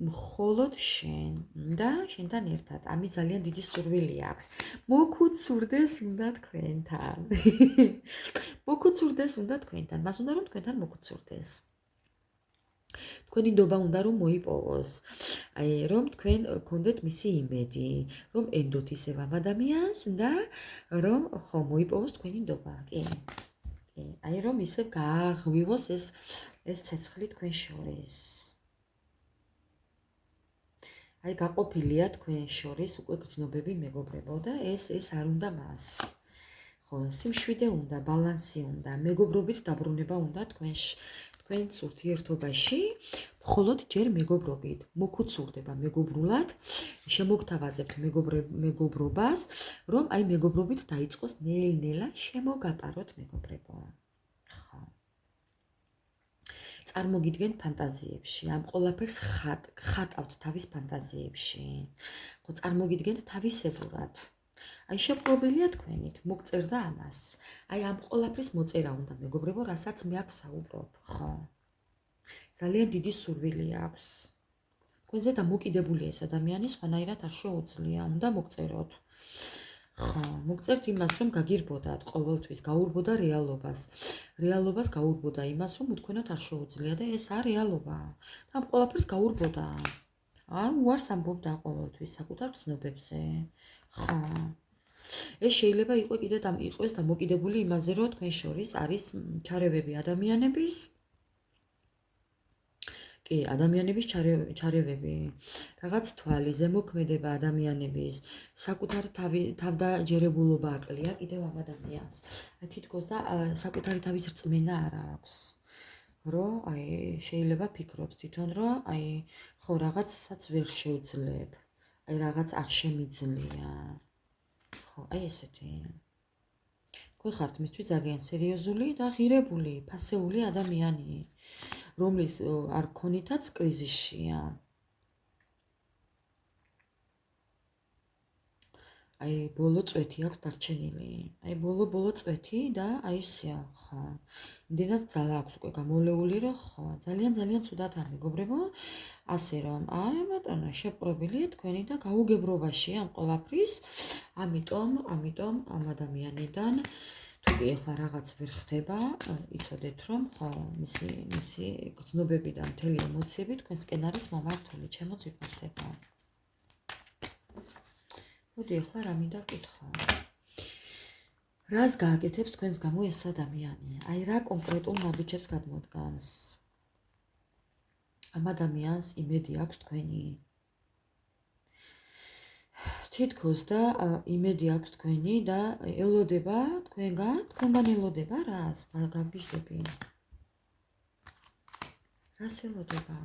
მხოლოდ შენ და შენთან ერთად. ამის ძალიან დიდი სურვილი აქვს. მოგუცურდეს უნდა თქვენთან. მოგუცურდეს უნდა თქვენთან. მას უნდა რომ თქვენთან მოგუცურდეს. თქვენი ნდობა უნდა რომ მოიპოვოს. რომ თქვენ გქონდეთ მისი იმედი, რომ ენდოთ ისევ ამ ადამიანს და რომ მოიპოვოს თქვენი ნდობა. კი. რომ ისევ გააღვივოს ეს ცეცხლი თქვენ შორის. გაყოფილია თქვენ შორის უკვე გრძნობები მეგობრებო და ეს არ უნდა მას. სიმშვიდე უნდა, ბალანსი უნდა, მეგობრობით დაბრუნება უნდა თქვენ ურთიერთობაში, მხოლოდ ჯერ მეგობრობით. მოგუცურდება მეგობრულად, შემოგთავაზებთ მეგობრობას, რომ მეგობრობით დაიწყოს ნელ-ნელა შემოგაპაროთ მეგობრებო. ხო. წარმოგიდგენთ ფანტაზიებში, ამ ყველაფერს ხატავთ თავის ფანტაზიებში. ხო, წარმოგიდგენთ თავისებურად. შეპყრობილია თქვენით, მოგწერდა ამას. ამ ყველაფრის მოწერა უნდა მეგობრებო, რასაც მე აქ ვსაუბრობ, ხო? ძალიან დიდი სურვილი აქვს. თქვენზე დამოკიდებული ეს ადამიანი სხვანაირად არ შეუძლია, უნდა მოგწეროთ. ხო, მოგწერთ იმას, რომ გაგირბოდათ ყოველთვის, გაურბოდა რეალობას გაურბოდა იმას, რომ უთქვენოთ არ შეუძლია და ეს არ რეალობაა. და ამ ყველაფერს გაურბოდა. უარს ამბობდა ყოველთვის საკუთარ ცნობებზე. ხო. ეს შეიძლება იყოს დამოკიდებული იმაზე, რომ თქვენ შორის არის ჩარევები ადამიანების. კი, ადამიანების ჩარევები. რაღაც თვალი, ზემოქმედება ადამიანების, საკუთარი თავდაჯერებულობა აკლია კიდევ ამ ადამიანს. თითქოს და საკუთარი თავის რწმენა არ აქვს. რომ შეიძლება ფიქრობს თვითონ, რომ ხო რაღაცაც ვერ შევძლებ. რაღაც არ შემიძლია. ხო, ესეთი. თქვენ ხართ მისთვის ძალიან სერიოზული და ღირებული, ფასეული ადამიანი, რომლის არ გქონითაც კრიზისშია. ბოლო წვეთი აქვს დარჩენილი. ბოლო წვეთი და ისეა, ხო. იმდენად ძალა აქვს უკვე გამოლეული, რომ ხო, ძალიან ცუდად მეგობრებო, ასე რომ, ბატონო, შეპყრობილია თქვენი და გაუგებრობაში ამ ყველაფრის. ამიტომ ამ ადამიანიდან თუ კი ახლა რაღაც ვერ ხდება, იცოდეთ რომ ხო, მისი გრძნობები და მთელი ემოციები თქვენსკენ არის მომართული, ჩემო ძვირფასებო. მოდი ახლა რა მინდა ვკითხო. რას გააკეთებს თქვენს გამო ეს ადამიანი? რა კონკრეტულ ნაბიჯებს გადმოდგამს? ამ ადამიანს იმედი აქვს თქვენი. თითქოს და იმედი აქვს თქვენი და ელოდება თქვენგან ელოდება რას? გავგიჟდები. რას ელოდება?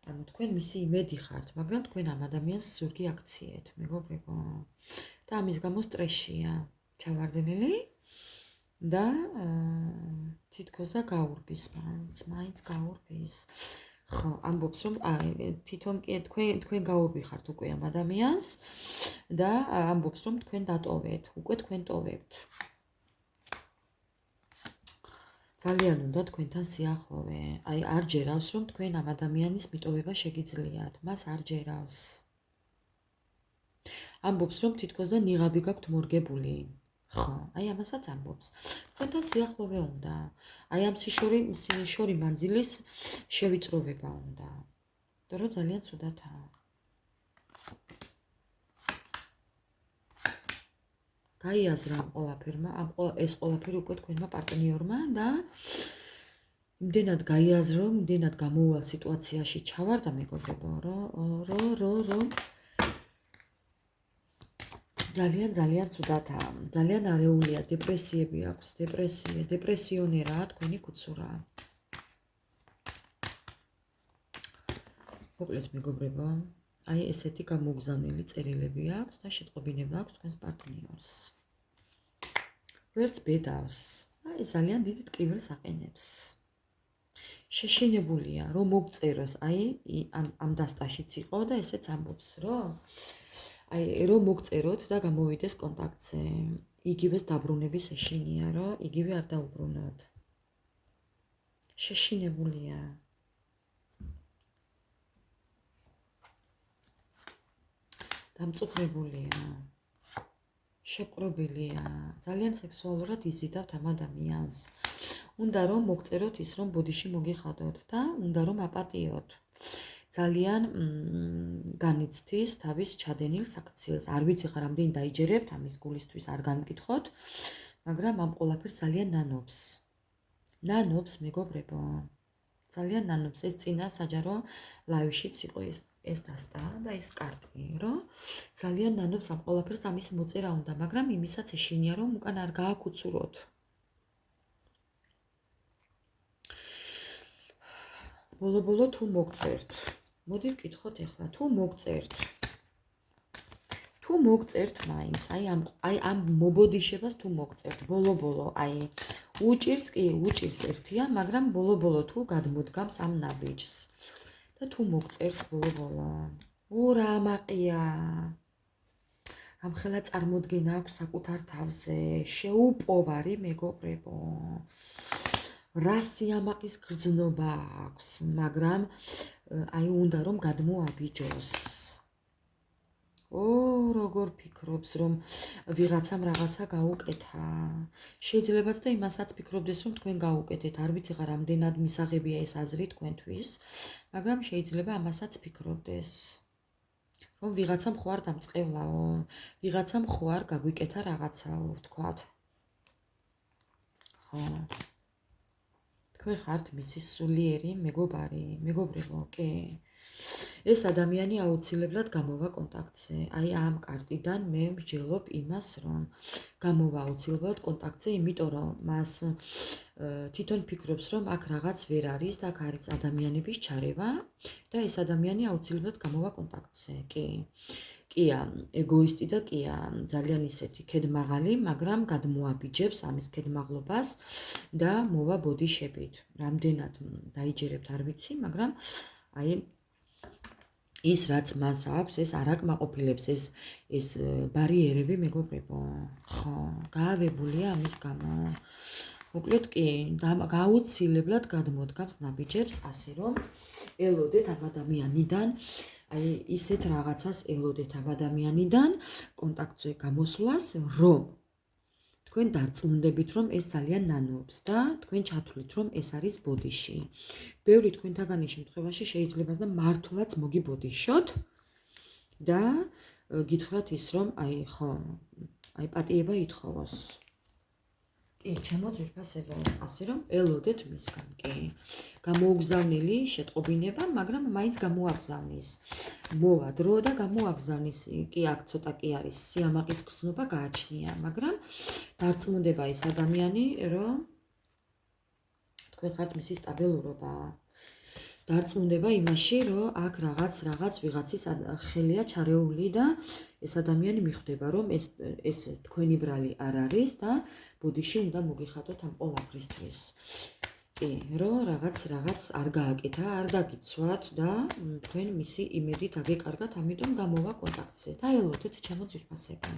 თქვენ მისი იმედი ხართ, მაგრამ თქვენ ამ ადამიანს ზურგი აქციეთ, მეგობრებო. და ამის გამო სტრესშია ჩავარდნილი და თითქოს და გაურბის, მაინც გაურბის. ხო, ამბობს რომ თვითონ თქვენ გაურბი ხართ უკვე ამ ადამიანს და ამბობს რომ თქვენ დატოვეთ, უკვე თქვენ ტოვებთ. ძალიან უნდა თქვენთან სიახლოვე. არ ჯერავს რომ თქვენ ამ ადამიანის მიტოვება შეგიძლიათ, მას არ ჯერავს. ამბობს რომ თითქოს და ნიღაბი გაქვთ მორგებული. ხო, ამასაც ამბობს. თქვენთან სიახლოვე უნდა. ამ შორი მანძილის შევიწროვება უნდა. რომ ძალიან ცუდათაა. გაიაზრა ეს ყველაფერი უკვე თქვენმა პარტნიორმა და იმდენად გაიაზრო, იმდენად გამოუვალ სიტუაციაში ჩავარდა მეგობრებო, რომ ძალიან ცუდათაა. ძალიან არეულია, დეპრესიები აქვს, დეპრესიონერაა თქვენი კუცურა. მოკლედ მეგობრებო, აი ესეთი გამოგზავნილი წერილები აქვს და შეტყობინება აქვს თქვენს პარტნიორს. ვერც ბედავს. აი ძალიან დიდ ტკივილს აყენებს. შეშინებულია რომ მოგწეროს, აი ამ დასტაშიც იყო და ესეც ამბობს, რომ აი რომ მოგწეროთ და გამოვიდეს კონტაქტზე. იგივეს დაბრუნების ეშინია, რომ იგივე არ დაუბრუნოთ. შეშინებულია. დამწუხრებულია. შეპყრობილია. ძალიან სექსუალურად იზიდავთ ამ ადამიანს. უნდა რომ მოგწეროთ ის რომ ბოდიში მოგიხადოთ და უნდა რომ აპატიოთ. ძალიან განიცდის თავის ჩადენილ საქციელს. არ ვიცი ხარ რამდენი დაიჯერებთ ამის გულისთვის არ განკითხოთ, მაგრამ ამ ყველაფერს ძალიან ნანობს. ნანობს მეგობრებო. ძალიან ნანობს ეს წინა საჯარო ლაივშიც იყო ეს დასტა და ეს კარტი, რომ ძალიან ნანობს ამ ყველაფერს ამის მოწერა უნდა, მაგრამ იმისაც ეშინია რომ უკან არ გააკუცუროთ. ბოლო-ბოლო თუ მოგწერთ. მოდი ვკითხოთ ახლა, თუ მოგწერთ. თუ მოგწერთ მაინც, აი ამ მობოდიშებას თუ მოგწერთ, ბოლო-ბოლო, აი უჭირს ერთია, მაგრამ ბოლო-ბოლო თუ გადმოდგამს ამ ნაბიჯს. და თუ მოგწერთ ბოლო-ბოლო. რა მაყია. გამხელა წარმოდგენა აქვს საკუთარ თავზე, შეუპოვარი მეგობრებო. რა სიამაყის გრძნობა აქვს, მაგრამ აი უნდა რომ გადმოაბიჯოს. როგორ ფიქრობს რომ ვიღაცამ რაღაცა გაუკეთა. შეიძლებაც და იმასაც ფიქრობდეს რომ თქვენ გაუკეთეთ. არ ვიცი ხარ რამდენად მისაღებია ეს აზრი თქვენთვის, მაგრამ შეიძლება ამასაც ფიქრობდეს. რომ ვიღაცამ ხო არ დამწყევლაო, ვიღაცამ ხო არ გაგვიკეთა რაღაცაო, ვთქვათ. ხო. თქვენ ხართ მისი სულიერი მეგობარი, მეგობრებო, კი. ეს ადამიანი აუცილებლად გამოვა კონტაქტზე. აი ამ კარტიდან მე მსჯელობ იმას, რომ გამოვა აუცილებლად კონტაქტზე, იმიტომ რომ მას თვითონ ფიქრობს, რომ აქ რაღაც ვერ არის და აქ არის ადამიანების ჩარევა და ეს ადამიანი აუცილებლად გამოვა კონტაქტზე. კია, ეგოისტი და კია, ძალიან ისეთი ქედმაღალი, მაგრამ გადმოაბიჯებს ამის ქედმაღლობას და მოვა ბოდიშებით. რამდენად დაიჯერებთ არ ვიცი, მაგრამ აი ის რაც მას აქვს, ეს არ აკმაყოფილებს ეს ბარიერები მეგობრებო. ხო, გაავებულია ამის გამო. მოკლედ კი, გაუცილებლად გადმოდგამს ნაბიჯებს, ასე რომ ელოდეთ ამ ადამიანიდან, აი ისეთ რაღაცას ელოდეთ ამ ადამიანიდან კონტაქტზე გამოსვლას, რომ თქვენ დარწმუნდებით, რომ ეს ძალიან ნანობს და თქვენ ჩათვლით, რომ ეს არის ბოდიში. ბევრი თქვენთაგანი შემთხვევაში შეიძლება და მართლაც მოგიბოდიშოთ და გითხრათ ის, რომ აი ხო, აი პატიება ითხოვოს. კი, ჩემო ძვირფასებო, ასე რომ ელოდეთ მისგან, კი. გამოუგზავნილი შეტყობინება, მაგრამ მაინც გამოაგზავნის. მოვა დრო და გამოაგზავნის. კი, აქ ცოტა კი არის სიამაყის გრძნობა გააჩნია, მაგრამ დარწმუნდება ის ადამიანი, რომ თქვენ ხართ მისი სტაბილურობა. დარწმუნდება იმაში, რომ აქ რაღაც ვიღაცის ხელია ჩარეული და ეს ადამიანი მიხვდება, რომ ეს თქვენი ბრალი არ არის და ბოდიში უნდა მოგიხადოთ ამ ყველაფრისთვის. კი, რომ რაღაც არ გააკეთა, არ დაგიცვათ და თქვენ მისი იმედით აგეკარგათ, ამიტომ გამოვა კონტაქტზე და ელოდეთ ჩემო ძვირფასებო.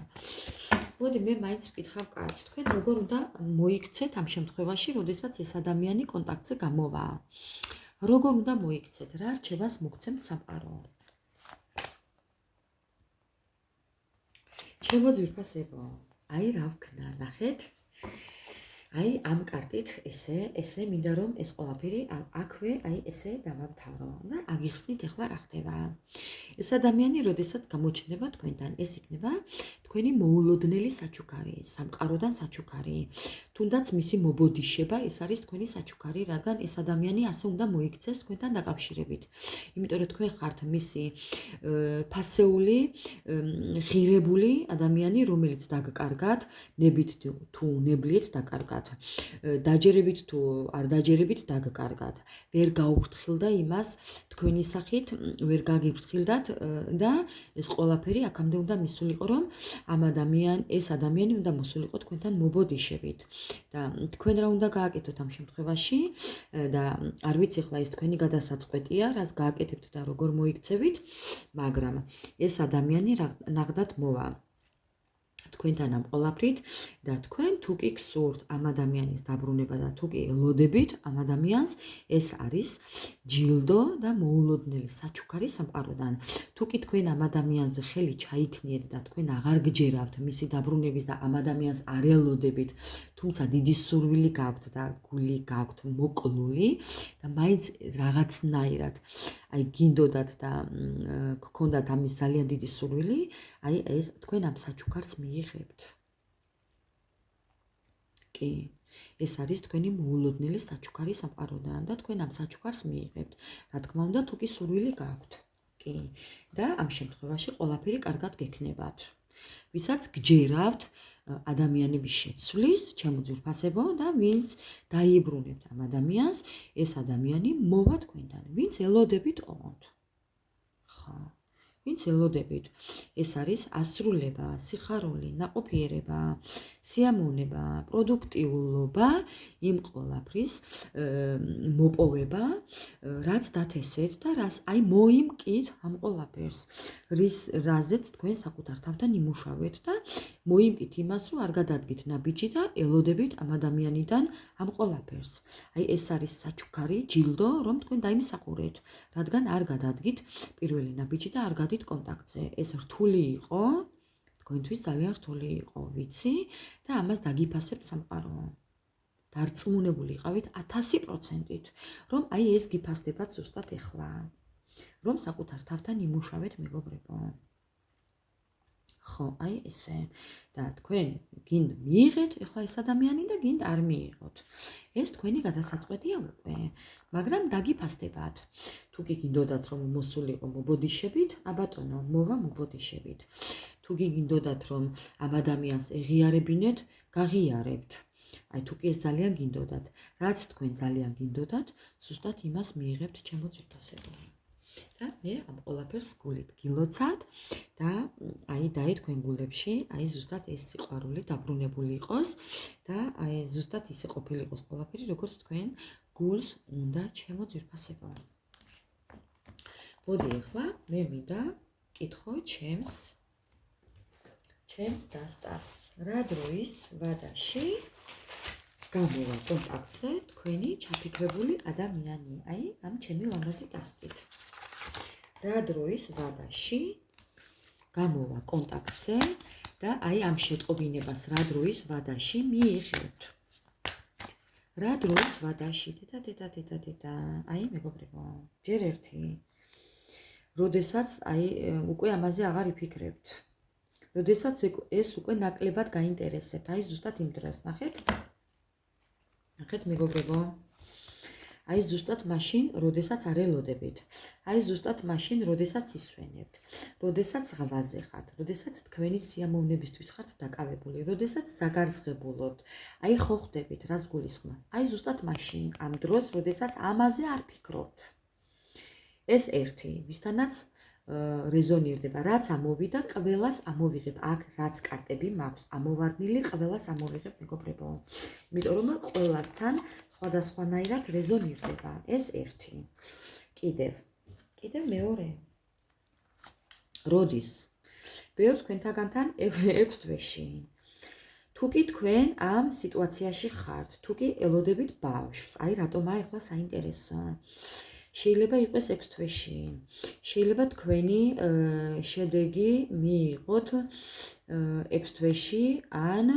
მოდი მე მაინც ვკითხავ კარგს, თქვენ როგორ უნდა მოიქცეთ ამ შემთხვევაში, როდესაც ეს ადამიანი კონტაქტზე გამოვა. როგორ უნდა მოიქცეთ, რა რჩევას მოგცემთ სამყარო. ჩემო ძვირფასებო, აი რა ვქნა, ნახეთ. აი ამ კარტით ესე მინდა რომ ეს ყველაფერი აქვე აი ესე დავამთავრო და აგიხსნით ახლა რა ხდება. ეს ადამიანი როდესაც გამოჩნდება თქვენთან, ეს იქნება თქვენი მოულოდნელი საჩუქარი, სამყაროდან საჩუქარი. თუნდაც მისი მობოდიშება ეს არის თქვენი საჩუქარი, რადგან ეს ადამიანი ასე უნდა მოიქცეს თქვენთან დაკავშირებით. იმიტომ რომ თქვენ ხართ მისი ფასეული, ღირებული ადამიანი, რომელიც დაგკარგათ, ნებით თუ ნებლიეთ დაკარგათ. დაჯერებით თუ არ დაჯერებით დაგკარგათ. ვერ გაუფრთხილდა იმას თქვენი სახით, ვერ გაგიფრთხილდათ და ეს ყველაფერი აქამდე უნდა მისულიყო, რომ ეს ადამიანი უნდა მოსულიყო თქვენთან მობოდიშებით. და თქვენ რა უნდა გააკეთოთ ამ შემთხვევაში და არ ვიცი ახლა ეს თქვენი გადასაწყვეტია, რას გააკეთებთ და როგორ მოიქცევით, მაგრამ ეს ადამიანი ნახდათ მოვა თქვენთან ამ ყველაფრით და თქვენ თუ კი გსურთ ამ ადამიანის დაბრუნება და თუ კი ელოდებით ამ ადამიანს, ეს არის ჯილდო და მოულოდნელი საჩუქარი სამყაროდან. თუ კი თქვენ ამ ადამიანზე ხელი ჩაიქნიეთ და თქვენ აღარ გჯერავთ მისი დაბრუნების და ამ ადამიანს არ ელოდებით, თუმცა დიდი სურვილი გაქვთ და გული გაქვთ მოკლული და მაინც რაღაცნაირად აი გინდოდათ და გქონდათ ამის ძალიან დიდი სურვილი, აი ეს თქვენ ამ საჩუქარს მიიღებთ. კი, ეს არის თქვენი მოულოდნელი საჩუქარი სამყაროდან და თქვენ ამ საჩუქარს მიიღებთ. რა თქმა უნდა, თუ კი სურვილი გაქვთ. კი, და ამ შემთხვევაში ყველაფერი კარგად გექნებათ. ვისაც გჯერავთ ადამიანების შეცვლის, ჩემო ძვირფასებო და ვინც დაიბრუნებთ ამ ადამიანს, ეს ადამიანი მოვა თქვენთან. ვინც ელოდებით ოღონდ. ხო. ვინც ელოდებით. ეს არის ასრულება, სიხარული, ნაყოფიერება, სიამოვნება, პროდუქტიულობა, იმ ყველაფრის მოპოვება, რაც დათესეთ და რას აი მოიმკით ამ ყველაფერს, რაზეც თქვენ საკუთარ თავთან იმუშავეთ და მოიმკით იმას, რომ არ გადადგით ნაბიჯი და ელოდებით ამ ადამიანიდან ამ ყველაფერს. აი ეს არის საჩუქარი, ჯილდო, რომ თქვენ დაიმსახურეთ, რადგან არ გადადგით პირველი ნაბიჯი და არ გადით კონტაქტზე. ეს რთული იყო, თქვენთვის ძალიან რთული იყო, ვიცი და ამას დაგიფასებთ სამყარო. დარწმუნებული იყავით 1000%-ით, რომ აი ეს გიფასდებათ ზუსტად ეხლა. რომ საკუთარ თავთან იმუშავეთ, მეგობრებო. ხო, აი ესე. და თქვენ გინდ მიიღეთ ეხლა ეს ადამიანი და გინდ არ მიიღოთ. ეს თქვენი გადასაწყვეტია უკვე, მაგრამ დაგიფასდებათ. თუ კი გინდოდათ რომ მოსულიყო მობოდიშებით, აბატონო, მოვა მობოდიშებით. თუ კი გინდოდათ რომ ამ ადამიანს ეღიარებინეთ, გაღიარებთ. აი თუ კი ეს ძალიან გინდოდათ, რაც თქვენ ძალიან გინდოდათ, ზუსტად იმას მიიღებთ, ჩემო ძვირფასებო. და მე ამ ყველაფერს გულით გილოცავთ და აი დაი თქვენ გულებში, აი ზუსტად ეს სიყვარული დაბრუნებული იყოს და აი ზუსტად ისე ყოფილიყოს ყველაფერი, როგორც თქვენ გულს უნდა, ჩემო ძვირფასებო. მოდი ახლა მე მინდა კითხო ჩემს დასტას. რა დროის ვადაში გამოვა კონტაქტზე თქვენი ჩაფიქრებული ადამიანი, აი ამ ჩემი ლამაზი დასტით. რა დროის ვადაში გამოვა კონტაქტზე და აი ამ შეტყობინებას რა დროის ვადაში მიიღებთ. რა დროის ვადაში, დედა, აი მეგობრებო, ჯერ ერთი. როდესაც აი უკვე ამაზე აღარ იფიქრებთ. როდესაც ეს უკვე ნაკლებად გაინტერესებთ, აი ზუსტად იმ დროს ნახეთ. ნახეთ მეგობრებო. აი ზუსტად მაშინ, როდესაც არ ელოდებით. აი ზუსტად მაშინ, როდესაც ისვენებთ. როდესაც ზღვაზე ხართ, როდესაც თქვენი სიამოვნებისთვის ხართ დაკავებული, როდესაც ზაგარძღებულობთ. აი ხო ხვდებით, რას გულისხმობ. აი ზუსტად მაშინ, ამ დროს, როდესაც ამაზე არ ფიქრობთ. ეს ერთი, ვისთანაც რეზონირდება, რაც ამოვიდა, ყველას ამოვიღებ. აქ რაც კარტები მაქვს, ამოვარდნილი, ყველას ამოვიღებ, მეგობრებო. იმიტომ რომ ყველასთან სხვადასხვანაირად რეზონირდება. ეს ერთი. კიდევ მეორე. როდის? ბევრ თქვენთაგანთან 6 თვეში. თუ კი თქვენ ამ სიტუაციაში ხართ, თუ კი ელოდებით ბავშვს, აი რატომაა ახლა საინტერესო. შეიძლება იყოს 6 თვეში. შეიძლება თქვენი შედეგი მიიღოთ 6 თვეში ან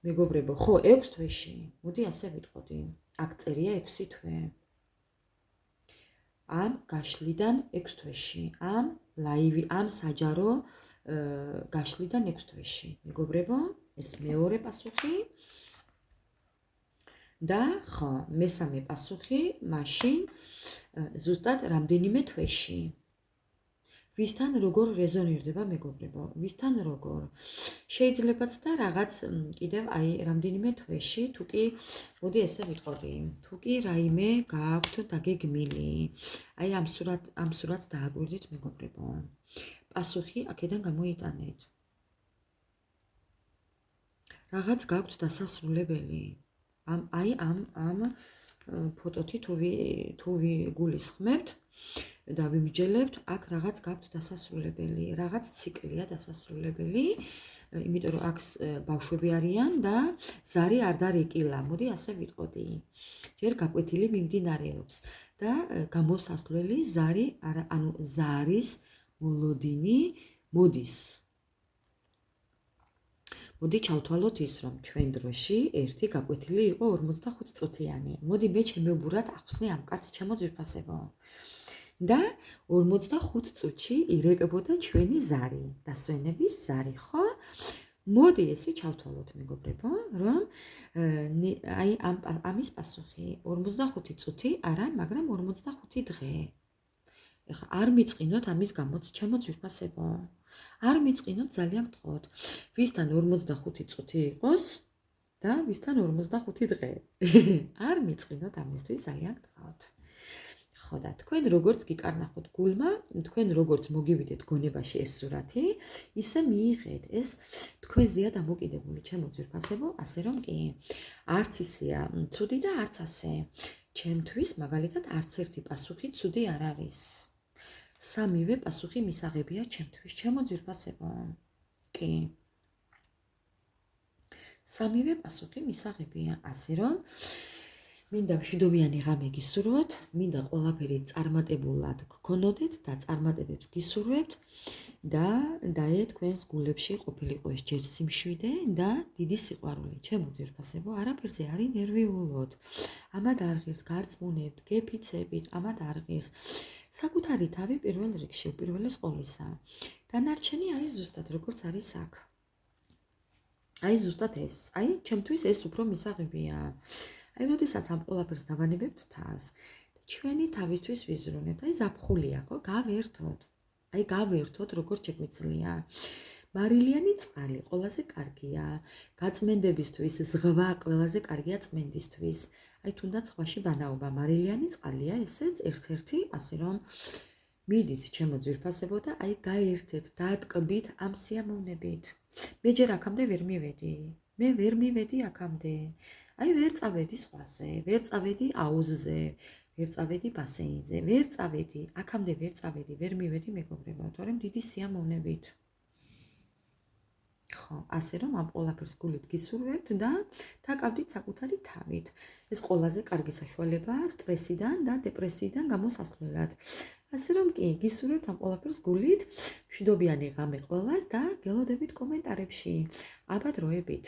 მეგობრებო, ხო, 6 თვეში. მოდი ასე ვიტყოდი. აქ წერია 6 თვე. ამ გაშლიდან 6 თვეში. ამ საჯარო გაშლიდან 6 თვეში. მეგობრებო, ეს მეორე პასუხი. და ხო, მესამე პასუხი, მაშინ ზუსტად რამდენიმე თვეში. ვისთან როგორ რეზონირდება მეგობრებო? ვისთან როგორ? შეიძლებაც და რაღაც კიდევ აი რამდენიმე თვეში, თუ კი მოდი ესე ვიტყოდი, თუ კი რაიმე გააქვთ დაგეგმილი. აი ამ სურათს დააკვირდით მეგობრებო. პასუხი აქედან გამოიტანეთ. რაღაც გაქვთ დასასრულებელი. ამ ფოტოთი თუ ვიგულისხმებთ და ვიმსჯელებთ, აქ რაღაც გაქვთ დასასრულებელი, რაღაც ციკლია დასასრულებელი, იმიტომ რომ აქ ბავშვები არიან და ზარი არ დარეკილა, მოდი ასე ვიტყოდი. ჯერ გაკვეთილი მიმდინარეობს და გამოსასვლელი ზარი, ანუ ზარის მოლოდინი მოდის. მოდი ჩავთვალოთ ის, რომ ჩვენ დროში ერთი გაკვეთილი იყო 45 წუთიანი. მოდი მე ჩემებურად ახსნე ამ კაცს ჩემო ძვირფასებო. და 45 წუთში ირეკებოდა ჩვენი ზარი, დასვენების ზარი, ხო? მოდი ესე ჩავთვალოთ მეგობრებო, რომ აი ამის პასუხი 45 წუთი არა, მაგრამ 45 დღე. ეხლა არ მიწყინოთ ამის გამოც ჩემო ძვირფასებო. არ მიწყინოთ ძალიან გთხოვთ. ვისთან 45 წუთი იყოს და ვისთან 45 დღე. არ მიწყინოთ ამისთვის ძალიან გთხოვთ. ხო და თქვენ როგორც გიკარნახოთ გულმა, თქვენ როგორც მოგივიდეთ გონებაში ეს სურათი, ისე მიიღეთ ეს თქვენზეა დამოკიდებული ჩემო ძვირფასებო, ასე რომ კი. არც ისეა ცუდი და არც ასე. ჩემთვის მაგალითად არც ერთი პასუხი ცუდი არ არის. სამივე პასუხი მისაღებია ჩემთვის, ჩემო ძვირფასებო. კი. სამივე პასუხი მისაღებია, ასე რომ მინდა მშვიდობიანი ღამე გისურვოთ, მინდა ყველაფერი წარმატებულად გქონოდეთ და წარმატებებს გისურვებთ და თქვენს გულებში ყოფილიყო ეს ჯერ სიმშვიდე და დიდი სიყვარული, ჩემო ძვირფასებო, არაფერზე არ ინერვიულოთ. ამათ არ ღირს გარწმუნებთ, გეფიცებით, ამათ არ ღირს. საკუთარი თავი პირველ რიგში, უპირველეს ყოვლისა. დანარჩენი აი ზუსტად როგორც არის აქ. აი ზუსტად ეს. აი ჩემთვის ეს უფრო მისაღებია. აი როდესაც ამ ყველაფერს დავანებებთ თავს, ჩვენი თავისთვის ვიზრუნებთ. აი ზაფხულია, ხო? გავერთოთ. აი გავერთოთ როგორც შეგვიძლია. მარილიანი წყალი ყველაზე კარგია. გაწმენდებისთვის ზღვა ყველაზე კარგია წმენდისთვის. აი თუნდაც ზღვაში ბანაობა მარილიანი წყალია, ესეც ერთ-ერთი, ასე რომ მიდით ჩემო ძვირფასებო და აი გაერთეთ, დაატკბით ამ სიამოვნებით. მე ჯერ აქამდე ვერ მივედი. მე ვერ მივედი აქამდე. აი ვერ წავედი ზღვაზე, ვერ წავედი აუზზე, ვერ წავედი ბასეინზე, ვერ წავედი, აქამდე ვერ წავედი, ვერ მივედი მეგობრებო, თორემ დიდი სიამოვნებით. ხო, ასე რომ ამ ყველაფერს გულით გისურვებთ და დაკავდით საკუთარი თავით. ეს ყველაზე კარგი საშუალებაა სტრესიდან და დეპრესიიდან გამოსასვლელად. ასე რომ კი, გისურვებთ ამ ყველაფერს გულით, მშვიდობიანი ღამე ყველას და გელოდებით კომენტარებში. აბა დროებით.